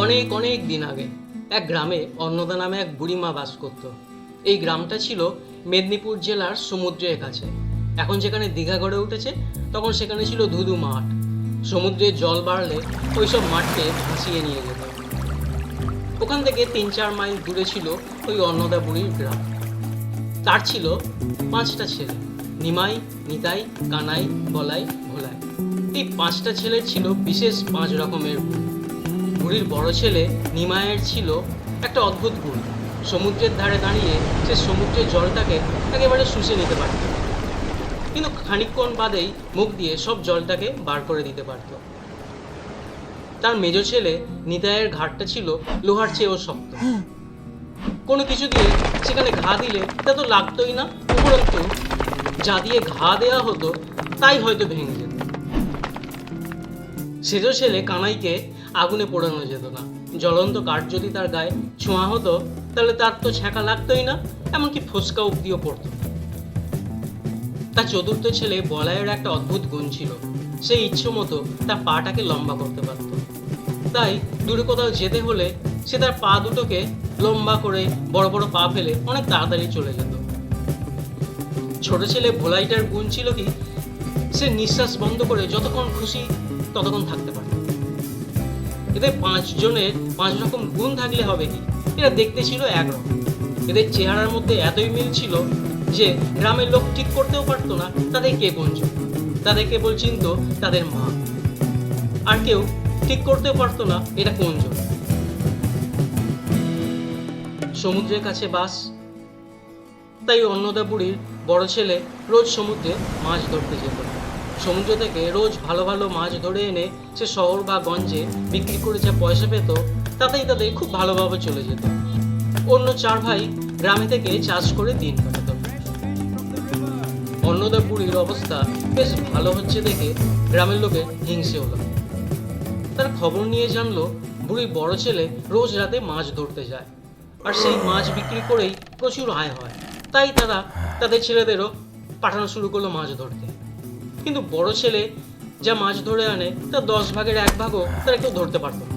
অনেক অনেক দিন আগে এক গ্রামে অন্নদা নামে এক বুড়িমা বাস করত। এই গ্রামটা ছিল মেদিনীপুর জেলার সমুদ্রের কাছে। এখন যেখানে দীঘা গড়ে উঠেছে, তখন সেখানে ছিল ধুধু মাঠ। সমুদ্রের জল বাড়লে ওইসব মাঠকে ভাসিয়ে নিয়ে যেত। ওখান থেকে ৩-৪ মাইল দূরে ছিল ওই অন্নদা বুড়ির গ্রাম। তার ছিল 5টা ছেলে: নিমাই, নিতাই, কানাই, বলাই, ভোলাই। এই 5টা ছেলের ছিল বিশেষ 5 রকমের গুণ। বুড়ির বড় ছেলে নিমাইয়ের ছিল একটা অদ্ভুত গুণ। সমুদ্রের ধারে দাঁড়িয়ে সে সমুদ্রের জলটাকে একেবারে শুষে নিতে পারত, কিন্তু খানিকক্ষণ বাদেই মুখ দিয়ে সব জলটাকে বার করে দিতে পারত। তার মেজ ছেলে নিতাইয়ের ঘাড়টা ছিল লোহার চেয়েও শক্ত। কোনো কিছু দিয়ে সেখানে ঘা দিলে তা তো লাগতোই না, উপরন্তু যা দিয়ে ঘা দেওয়া হতো তাই হয়তো ভেঙে যেত। সেজ ছেলে কানাইকে আগুনে পোড়ানো যেত না। জ্বলন্ত কাঠ যদি তার গায়ে ছোঁয়া হতো তাহলে তার তো ছ্যাঁকা লাগতোই না, এমনকি ফোসকা অব্দিও পড়ত। তার চতুর্থ ছেলে বলাইয়ের একটা অদ্ভুত গুণ ছিল, সে ইচ্ছে মতো তার পাটাকে লম্বা করতে পারত। তাই দূরে কোথাও যেতে হলে সে তার পা দুটোকে লম্বা করে বড় বড় পা ফেলে অনেক তাড়াতাড়ি চলে যেত। ছোট ছেলে ভোলাইটার গুণ ছিল কি, সে নিঃশ্বাস বন্ধ করে যতক্ষণ খুশি ততক্ষণ থাকতে পারে। এদের 5 জনের 5 রকম গুণ থাকলে হবে কি, এরা দেখতে ছিল একরকম। এদের চেহারার মধ্যে এতই মিল ছিল যে গ্রামের লোক ঠিক করতেও পারতো না তাদের কে কোনজন। তাদের কেবল চিনত তাদের মা, আর কেউ ঠিক করতেও পারতো না এটা কোনজন। সমুদ্রের কাছে বাস, তাই অন্নদা বুড়ির বড় ছেলে রোজ সমুদ্রে মাছ ধরতে যেত। সমুদ্র থেকে রোজ ভালো ভালো মাছ ধরে এনে সে শহর বা গঞ্জে বিক্রি করে যা পয়সা পেত তাতেই তাদের খুব ভালোভাবে চলে যেত। অন্য 4 ভাই গ্রামে থেকে চাষ করে দিন কাটাত। অন্নদা বুড়ির অবস্থা বেশ ভালো হচ্ছে দেখে গ্রামের লোকের হিংসে হলো। তারা খবর নিয়ে জানলো বুড়ির বড় ছেলে রোজ রাতে মাছ ধরতে যায়, আর সেই মাছ বিক্রি করেই প্রচুর আয় হয়। তাই তারা তাদের ছেলেদেরও পাঠানো শুরু করলো মাছ ধরতে। কিন্তু বড় ছেলে যা মাছ ধরে আনে তার 10 ভাগের 1 ভাগও তারা কেউ ধরতে পারত না।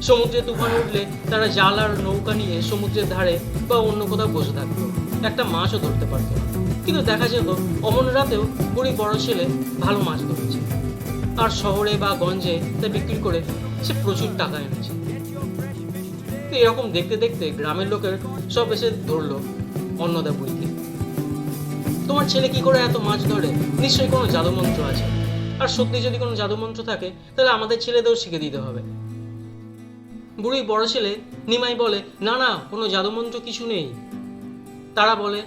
সমুদ্রে তুফান উঠলে তারা জাল আর নৌকা নিয়ে সমুদ্রের ধারে বা অন্য কোথাও বসে থাকতো, একটা মাছও ধরতে পারতো না। কিন্তু দেখা যেত অমন রাতেও বুড়ি বড় ছেলে ভালো মাছ ধরেছে, আর শহরে বা গঞ্জে তা বিক্রি করে সে প্রচুর টাকা এনেছে। এরকম দেখতে দেখতে গ্রামের লোকের সব এসে ধরলো অন্নদা বুড়িকে। তোমার ছেলে কি করে এত মাছ ধরে? নিশ্চয়ই কোনো জাদুমন্ত্র আছে, আর সত্যি যদি কোনো জাদুমন্ত্র থাকে তাহলে আমাদের ছেলেদেরও শিখে দিতে হবে। বুড়ি বড় ছেলে নিমাই বলে, না না, কোনো জাদুমন্ত্র কিছু নেই। তারা বলে,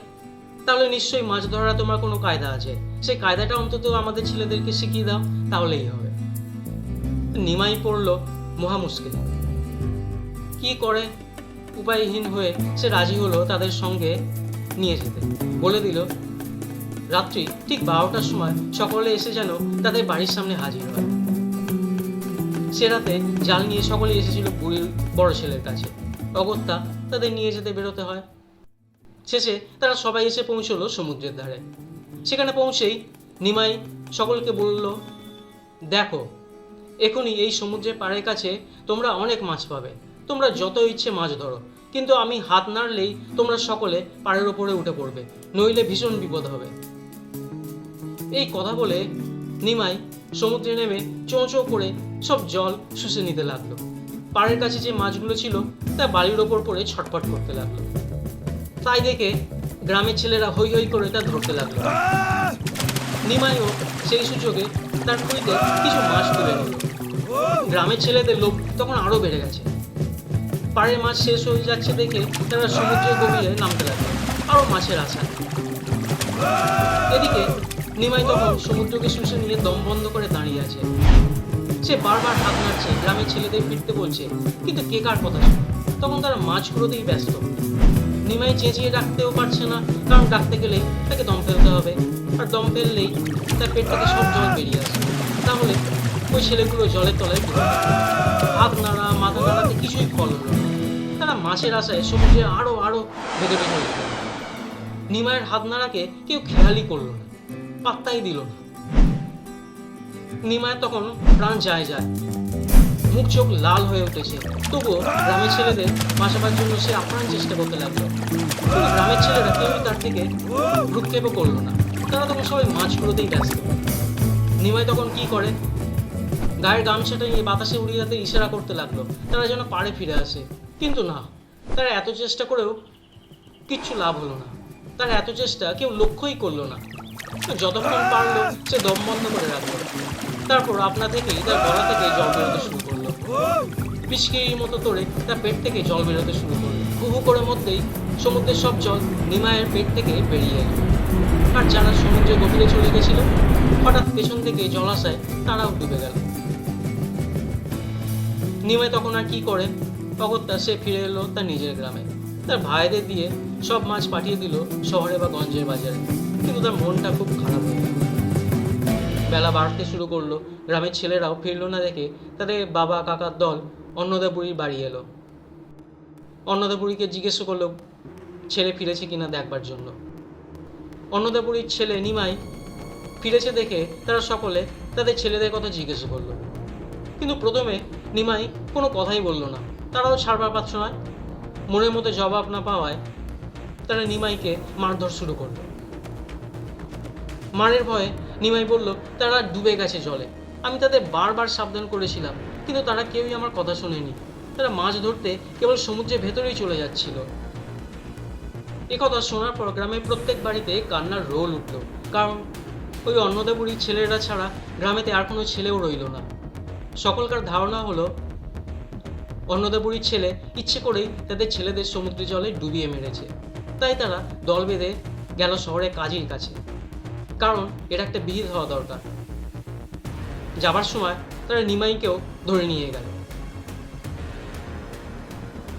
তাহলে নিশ্চয়ই মাছ ধরা তোমার কোনো কায়দা আছে, সেই কায়দাটা অন্তত আমাদের ছেলেদেরকে শিখিয়ে দাও, তাহলেই হবে। নিমাই পড়লো মহা মুশকিল। কি করে উপায়হীন হয়ে সে রাজি হলো তাদের সঙ্গে নিয়ে যেতে। বলে দিল রাত্রি ঠিক 12টার সময় সকলে এসে যেন তাদের বাড়ির সামনে হাজির হয়। সে রাতে জাল নিয়ে সকলে এসেছিল বুড়ির বড় ছেলের কাছে। অগত্যা তাদের নিয়ে যেতে বেরোতে হয়। শেষে তারা সবাই এসে পৌঁছলো সমুদ্রের ধারে। সেখানে পৌঁছেই নিমাই সকলকে বলল, দেখো, এখনই এই সমুদ্রের পাড়ের কাছে তোমরা অনেক মাছ পাবে, তোমরা যত ইচ্ছে মাছ ধরো, কিন্তু আমি হাত নাড়লেই তোমরা সকলে পাড়ের ওপরে উঠে পড়বে, নইলে ভীষণ বিপদ হবে। এই কথা বলে নিমাই সমুদ্রে নেমে চোঁ চোঁ করে সব জল শুষে নিতে লাগলো। পাড়ের কাছে যে মাছগুলো ছিল তা বালির ওপর পড়ে ছটফট করতে লাগলো। তাই দেখে গ্রামের ছেলেরা হৈ হৈ করে তা ধরতে লাগলো। নিমাইও সেই সুযোগে তার খুঁড়িতে কিছু মাছ তুলে নিল। গ্রামের ছেলেদের লোভ তখন আরো বেড়ে গেছে। পাড়ের মাছ শেষ হয়ে যাচ্ছে দেখে তারা সমুদ্রের গভীরে নামতে লাগলো আরো মাছের আশা। এদিকে নিমাই তখন সমুদ্রকে শুষে নিয়ে দম বন্ধ করে দাঁড়িয়ে আছে। সে বারবার হাত নাড়ছে, গ্রামের ছেলেদের ফিরতে বলছে, কিন্তু কে কার কথা শোনে? তখন তারা মাছ কুড়োতেই ব্যস্ত। নিমাই চেঁচিয়ে ডাকতেও পারছে না, কারণ ডাকতে গেলেই তাকে দম ফেলতে হবে, আর দম ফেললেই তার পেট থেকে সব জল বেরিয়ে আসবে। তাহলে ওই ছেলেগুলো জলের তলায় ডুবে যাবে। হাত নাড়া মাথা নাড়াতে কিছুই ফল হলো না। তারা মাছের আশায় সমুদ্রে আরো আরো ভেগে ভেগে উঠল। নিমাইয়ের হাত নাড়াকে কেউ খেয়ালই করলো না, পাত্তাই দিল না। নিমায় তখন প্রাণ যায় যায়। মুখ চোখ লাল হয়ে উঠেছে। তবুও গ্রামের ছেলেদের বাঁচাবার জন্য সে আপ্রাণ চেষ্টা করতে লাগলো। কিন্তু গ্রামের ছেলেরা কেউই তার থেকে ভ্রুক্ষেপও করলো না। তারা তখন সবাই মাছ কুড়োতেই ব্যস্ত। নিমাই তখন কি করে, গায়ের গামছাটা নিয়ে বাতাসে উড়িয়ে যাতে ইশারা করতে লাগলো তারা যেন পাড়ে ফিরে আসে। কিন্তু না, তারা এত চেষ্টা করেও কিচ্ছু লাভ হলো না। তার এত চেষ্টা কেউ লক্ষ্যই করলো না। যতক্ষণ পারলো সে দম বন্ধ করে রাখলো। তারপর আপনা থেকেই তার গলা থেকে জল বেরোতে শুরু করলো। পিচকিরির মতো তোড়ে তার পেট থেকে জল বেরোতে শুরু করলো। হুহু করে মধ্যেই সমুদ্রের সব জল নিমাইয়ের পেট থেকে বেরিয়ে এলো। আর যারা সমুদ্রের গভীরে চলে গেছিল, হঠাৎ পেছন থেকে জলাশয় তারাও ডুবে গেল। নিমাই তখন আর কি করে, অগত্যা সে ফিরে এলো তার নিজের গ্রামে। তার ভাইদের দিয়ে সব মাছ পাঠিয়ে দিল শহরে বা গঞ্জের বাজারে। কিন্তু তার মনটা খুব খারাপ হয়ে গেল। বেলা বাড়তে শুরু করলো। গ্রামের ছেলেরাও ফিরল না দেখে তাদের বাবা কাকার দল অন্নদা বুড়ির বাড়ি এলো। অন্নদা বুড়িকে জিজ্ঞেস করলো ছেলে ফিরেছে কিনা দেখবার জন্য। অন্নদা বুড়ির ছেলে নিমাই ফিরেছে দেখে তারা সকলে তাদের ছেলেদের কথা জিজ্ঞেস করলো। কিন্তু প্রথমে নিমাই কোনো কথাই বলল না। তারাও ছাড়বার পাত্র নয়। মনের মতো জবাব না পাওয়ায় তারা নিমাইকে মারধর শুরু করলো। মারের ভয়ে নিমাই বলল তারা ডুবে গেছে জলে। আমি তাদের বারবার সাবধান করেছিলাম, কিন্তু তারা কেউই আমার কথা শোনেনি। তারা মাছ ধরতে কেবল সমুদ্রের ভেতরেই চলে যাচ্ছিল। একথা শোনার পর গ্রামের প্রত্যেক বাড়িতে কান্নার রোল উঠল। কারণ ওই অন্নদা বুড়ির ছেলেরা ছাড়া গ্রামেতে আর কোনো ছেলেও রইল না। সকলকার ধারণা হলো অন্নদা বুড়ির ছেলে ইচ্ছে করেই তাদের ছেলেদের সমুদ্র জলে ডুবিয়ে মেরেছে। তাই তারা দল বেঁধে গেল শহরে কাজীর কাছে, কারণ এর একটা বিহিত হওয়া দরকার। যাবার সময় তারা নিমাইকেও ধরে নিয়ে গেল।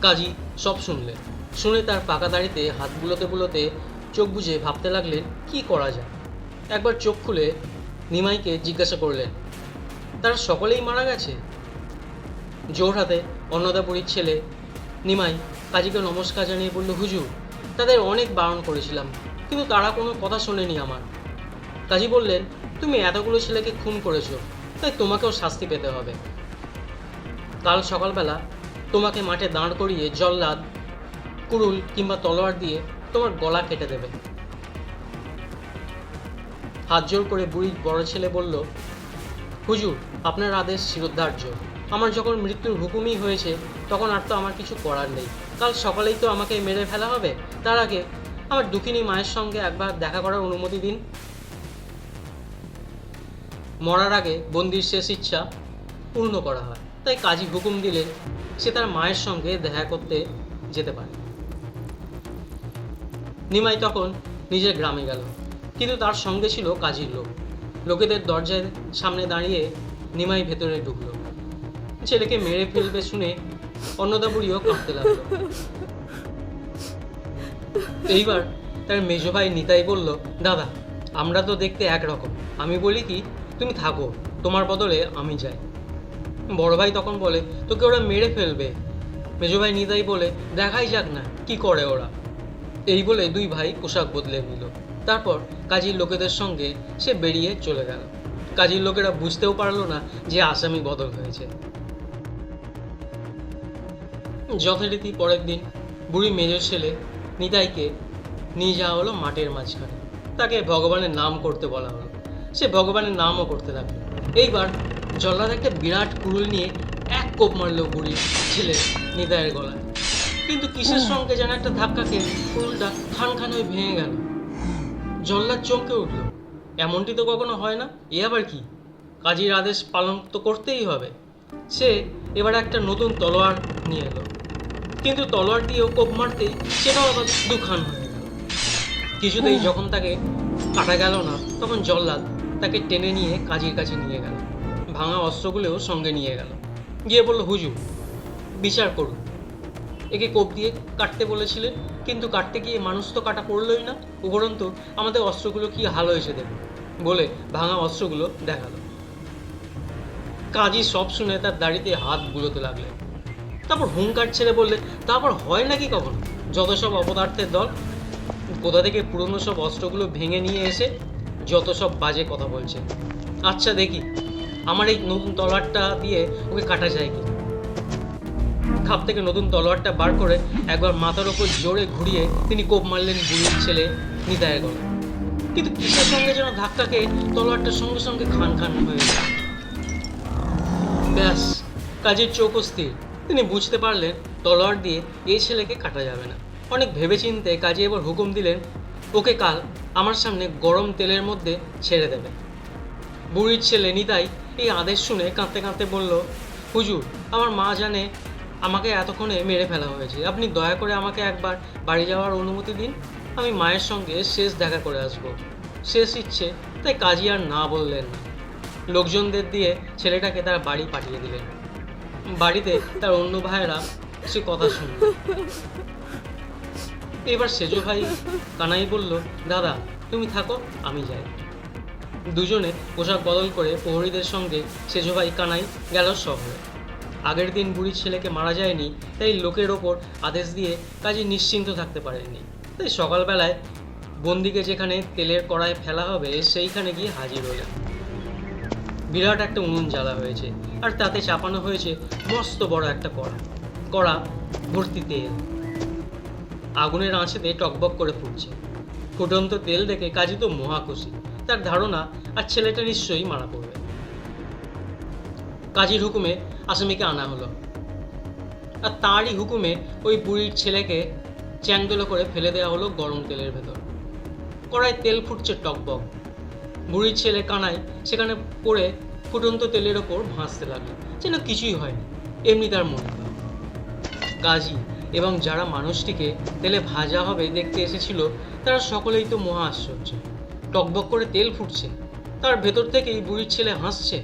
কাজী সব শুনলেন। শুনে তার পাকা দাড়িতে হাত বুলোতে বুলোতে চোখ বুজে ভাবতে লাগলেন কি করা যায়। একবার চোখ খুলে নিমাইকে জিজ্ঞাসা করলেন, তারা সকলেই মারা গেছে? জোর হাতে অন্নদা বুড়ির ছেলে নিমাই কাজীকে নমস্কার জানিয়ে বলল, হুজুর, তাদের অনেক বারণ করেছিলাম, কিন্তু তারা কোনো কথা শোনেনি আমার। কাজী বললেন, তুমি এতগুলো ছেলেকে খুন করেছো, তাই তোমাকেও শাস্তি পেতে হবে। কাল সকালবেলা তোমাকে মাঠে দাঁড় করিয়ে জল্লাদ, কুড়ুল কিংবা তলোয়ার দিয়ে তোমার গলা কেটে দেবে। হাত জোর করে বুড়ির বড় ছেলে বলল, হুজুর, আপনার আদেশ শিরোধার্য। আমার যখন মৃত্যুর হুকুমই হয়েছে তখন আর তো আমার কিছু করার নেই। কাল সকালেই তো আমাকে মেরে ফেলা হবে। তার আগে আমার দুঃখিনী মায়ের সঙ্গে একবার দেখা করার অনুমতি দিন। মরার আগে বন্দির শেষ ইচ্ছা পূর্ণ করা হয়, তাই কাজী হুকুম দিলেন সে তার মায়ের সঙ্গে দেখা করতে যেতে পারে। নিমাই তখন নিজের গ্রামে গেল, কিন্তু তার সঙ্গে ছিল কাজীর লোক। লোকেদের দরজার সামনে দাঁড়িয়ে নিমাই ভেতরে ঢুকলো। ছেলেকে মেরে ফেলবে শুনে অন্নদা বুড়িও কাঁপতে লাগলো। এইবার তার মেজ ভাই নিতাই বলল, দাদা, আমরা তো দেখতে একরকম। আমি বলি কি, তুমি থাকো, তোমার বদলে আমি যাই। বড় ভাই তখন বলে, তোকে ওরা মেরে ফেলবে। মেজ ভাই নিতাই বলে, দেখাই যাক না কি করে ওরা। এই বলে দুই ভাই পোশাক বদলে নিল। তারপর কাজীর লোকেদের সঙ্গে সে বেরিয়ে চলে গেল। কাজীর লোকেরা বুঝতেও পারলো না যে আসামি বদল হয়েছে। যথারীতি পরের দিন বুড়ি মেজ ছেলে নিতাইকে নিয়ে যাওয়া হলো মাঠের মাঝখানে। তাকে ভগবানের নাম করতে বলা হলো। সে ভগবানের নামও করতে লাগলো। এইবার জল্লাদ একটা বিরাট কুড়ুল নিয়ে এক কোপ মারলো বুড়ির ছেলে নিতাইয়ের গলায়। কিন্তু কিসের সঙ্গে যেন একটা ধাক্কা খেয়ে কুড়ুলটা খান খান হয়ে ভেঙে গেল। জল্লাদ চমকে উঠল, এমনটি তো কখনো হয় না, এ আবার কি? কাজীর আদেশ পালন তো করতেই হবে। সে এবার একটা নতুন তলোয়ার নিয়ে এলো, কিন্তু তলোয়ার দিয়েও কোপ মারতেই সেটাও আবার দুখান হয়ে গেল। কিছুতেই যখন তাকে কাটা গেল না, তখন জল্লাদ তাকে টেনে নিয়ে কাজীর কাছে নিয়ে গেল। ভাঙা অস্ত্রগুলোও সঙ্গে নিয়ে গেল। গিয়ে বলল, হুজুর, বিচার করুন। একে কোপ দিয়ে কাটতে বলেছিলেন, কিন্তু কাটতে গিয়ে মানুষ তো কাটা পড়লই না, উপরন্তু আমাদের অস্ত্রগুলো কি হাল হয়েছে দেখুন, বলে ভাঙা অস্ত্রগুলো দেখালো। কাজী সব শুনে তার দাড়িতে হাত বুলোতে লাগলেন। তারপর হুঙ্কার ছেড়ে বললে, তারপর হয় নাকি কখনো? যত সব অপদার্থের দল, কোথা থেকে পুরনো সব অস্ত্রগুলো ভেঙে নিয়ে এসে যত সব বাজে কথা বলছে। আচ্ছা দেখি আমার এই নতুন তলোয়ারটা দিয়ে ওকে কাটা যায় কি। খাপ থেকে নতুন তলোয়ারটা বার করে একবার মাথার ওপর জোরে ঘুরিয়ে তিনি কোপ মারলেন বুড়ির ছেলে নিতাইয়ের গলায়। কিন্তু কিসের সঙ্গে যেন ধাক্কা খেয়ে তলোয়ারটার সঙ্গে সঙ্গে খান খান হয়ে গেল। ব্যাস, কাজের চোখ স্থির। তিনি বুঝতে পারলেন তলোয়ার দিয়ে এই ছেলেকে কাটা যাবে না। অনেক ভেবেচিন্তে কাজী এবার হুকুম দিলেন, ওকে কাল আমার সামনে গরম তেলের মধ্যে ছেড়ে দেবে। বুড়ির ছেলে নিতাই এই আদেশ শুনে কাঁদতে কাঁদতে বলল, হুজুর, আমার মা জানে আমাকে এতক্ষণে মেরে ফেলা হয়েছে, আপনি দয়া করে আমাকে একবার বাড়ি যাওয়ার অনুমতি দিন, আমি মায়ের সঙ্গে শেষ দেখা করে আসব। শেষ ইচ্ছে। তাই কাজী আর না বললেন না। লোকজনদের দিয়ে ছেলেটাকে তার বাড়ি পাঠিয়ে দিলেন। বাড়িতে তার অন্য ভাইয়েরা সে কথা শুনল। এবার সেজো ভাই কানাই বলল, দাদা তুমি থাকো, আমি যাই। দুজনে পোশাক বদল করে প্রহরীদের সঙ্গে সেজো ভাই কানাই গেল শহরে। আগের দিন বুড়ির ছেলেকে মারা যায়নি, তাই লোকের ওপর আদেশ দিয়ে কাজে নিশ্চিন্ত থাকতে পারেননি। তাই সকালবেলায় বন্দিকে যেখানে তেলের কড়ায় ফেলা হবে সেইখানে গিয়ে হাজির হলেন। বিরাট একটা উনুন জ্বালা হয়েছে, আর তাতে চাপানো হয়েছে মস্ত বড় একটা কড়া ভর্তি তেল। আগুনের আঁচেতে টকবক করে ফুটছে। ফুটন্ত তেল দেখে কাজী তো মহা খুশি। তার ধারণা আর ছেলেটা নিশ্চয়ই মারা পড়বে। কাজীর হুকুমে আসামিকে আনা হলো, আর তারই হুকুমে ওই বুড়ির ছেলেকে চ্যাংদোলা করে ফেলে দেওয়া হলো গরম তেলের ভেতর। কড়ায় তেল ফুটছে টকবক। বুড়ির ছেলে কানাই সেখানে পড়ে ফুটন্ত তেলের ওপর ভাসতে লাগলো, যেন কিছুই হয়নি। এমনি তার মনে হয়। কাজী এবং যারা মানুষটিকে তেলে ভাজা হবে দেখতে এসেছিল তারা সকলেই তো মহা আশ্চর্য। টকবক করে তেল ফুটছে, তার ভেতর থেকেই বুড়ির ছেলে হাসছে,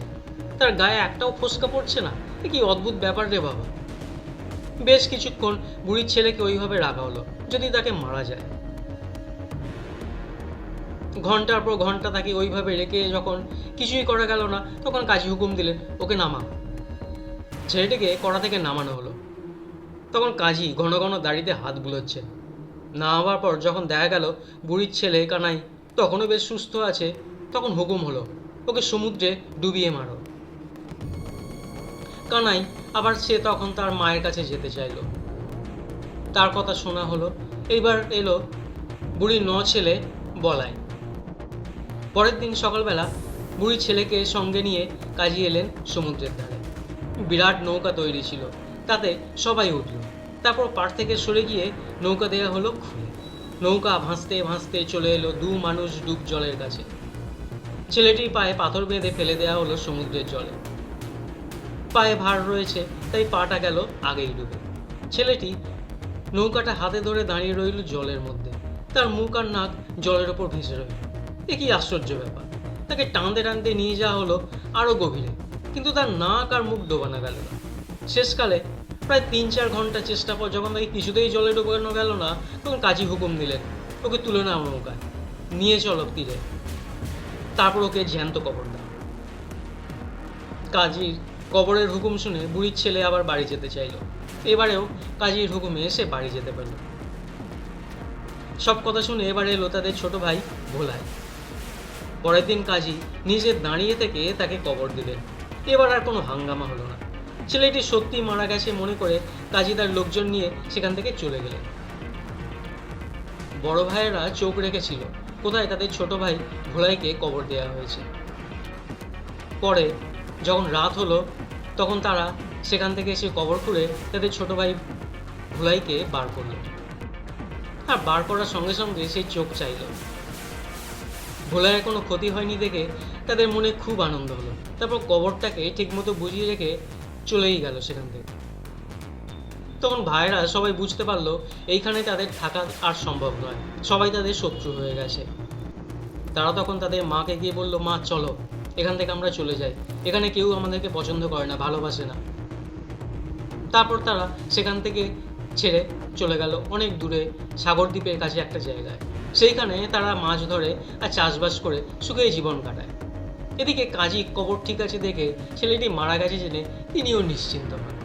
তার গায়ে একটাও ফোসকা পড়ছে না। কি অদ্ভুত ব্যাপার রে বাবা। বেশ কিছুক্ষণ বুড়ির ছেলেকে ওইভাবে রাখা হলো, যদি তাকে মারা যায়। ঘন্টার পর ঘন্টা তাকে ওইভাবে রেখে যখন কিছুই করা গেল না, তখন কাজী হুকুম দিলেন, ওকে নামা। ছেলেটিকে কড়া থেকে নামানো হলো। তখন কাজী ঘন ঘন দাড়িতে হাত বুলোচ্ছেন। নামাবার পর যখন দেখা গেল বুড়ির ছেলে কানাই তখনও বেশ সুস্থ আছে, তখন হুকুম হলো, ওকে সমুদ্রে ডুবিয়ে মারো। কানাই আবার সে তখন তার মায়ের কাছে যেতে চাইল। তার কথা শোনা হলো। এইবার এলো বুড়ির ছেলে বলাই। পরের দিন সকালবেলা বুড়ির ছেলেকে সঙ্গে নিয়ে কাজী এলেন সমুদ্রের ধারে। বিরাট নৌকা তৈরি ছিল, তাতে সবাই উঠল। তারপর পাড় থেকে সরে গিয়ে নৌকা দেওয়া হলো খুলে। নৌকা ভাসতে ভাসতে চলে এলো দু মানুষ ডুব জলের কাছে। ছেলেটির পায়ে পাথর বেঁধে ফেলে দেওয়া হলো সমুদ্রের জলে। পায়ে ভার রয়েছে, তাই পাটা গেল আগেই ডুবে। ছেলেটি নৌকাটা হাতে ধরে দাঁড়িয়ে রইল জলের মধ্যে, তার মুখ আর নাক জলের ওপর ভেসে রইল। এ কি আশ্চর্য ব্যাপার। তাকে টানতে টানতে নিয়ে যাওয়া হলো আরো গভীরে, কিন্তু তার নাক আর মুখ ডোবানো গেল না। শেষকালে প্রায় 3-4 ঘন্টা চেষ্টা পর যখন তাকে কিছুতেই জলে ডোবানো গেল না, তখন কাজী হুকুম দিলেন, ওকে তুলে নাও নৌকায়, নিয়ে চলো তীরে, তারপর ওকে জ্যান্ত কবর দাও। কাজীর কবরের হুকুম শুনে বুড়ির ছেলে আবার বাড়ি যেতে চাইল। এবারেও কাজীর হুকুমে সে বাড়ি যেতে পারল। সব কথা শুনে এবার এলো তাদের ছোট ভাই ভোলাই। পরের দিন কাজী নিজে দাঁড়িয়ে থেকে তাকে কবর দিলেন। এবার আর কোনো হাঙ্গামা হলো না। ছেলেটি সত্যি মারা গেছে মনে করে কাজী তার লোকজন নিয়ে সেখান থেকে চলে গেলেন। বড় ভাইয়েরা চোখ রেখেছিল কোথায় তাদের ছোট ভাই ভোলাইকে কবর দেওয়া হয়েছে। পরে যখন রাত হলো তখন তারা সেখান থেকে এসে কবর খুঁড়ে তাদের ছোট ভাই ভোলাইকে বার করল। আর বার করার সঙ্গে সঙ্গে সেই চোখ চাইল। ভোলাইয়ের কোনো ক্ষতি হয়নি দেখে তাদের মনে খুব আনন্দ হলো। তারপর কবরটাকে ঠিকমতো বুঝিয়ে রেখে চলেই গেল সেখান থেকে। তখন ভাইরা সবাই বুঝতে পারলো এইখানে তাদের থাকা আর সম্ভব নয়, সবাই তাদের শত্রু হয়ে গেছে। তারা তখন তাদের মাকে গিয়ে বলল, মা চলো এখান থেকে আমরা চলে যাই, এখানে কেউ আমাদেরকে পছন্দ করে না, ভালোবাসে না। তারপর তারা সেখান থেকে ছেড়ে চলে গেল অনেক দূরে সাগরদ্বীপের কাছে একটা জায়গায়। সেইখানে তারা মাছ ধরে আর চাষবাস করে সুখেই জীবন কাটায়। এদিকে কাজী কবর ঠিক আছে দেখে ছেলেটি মারা গেছে জেনে তিনিও নিশ্চিন্ত হন।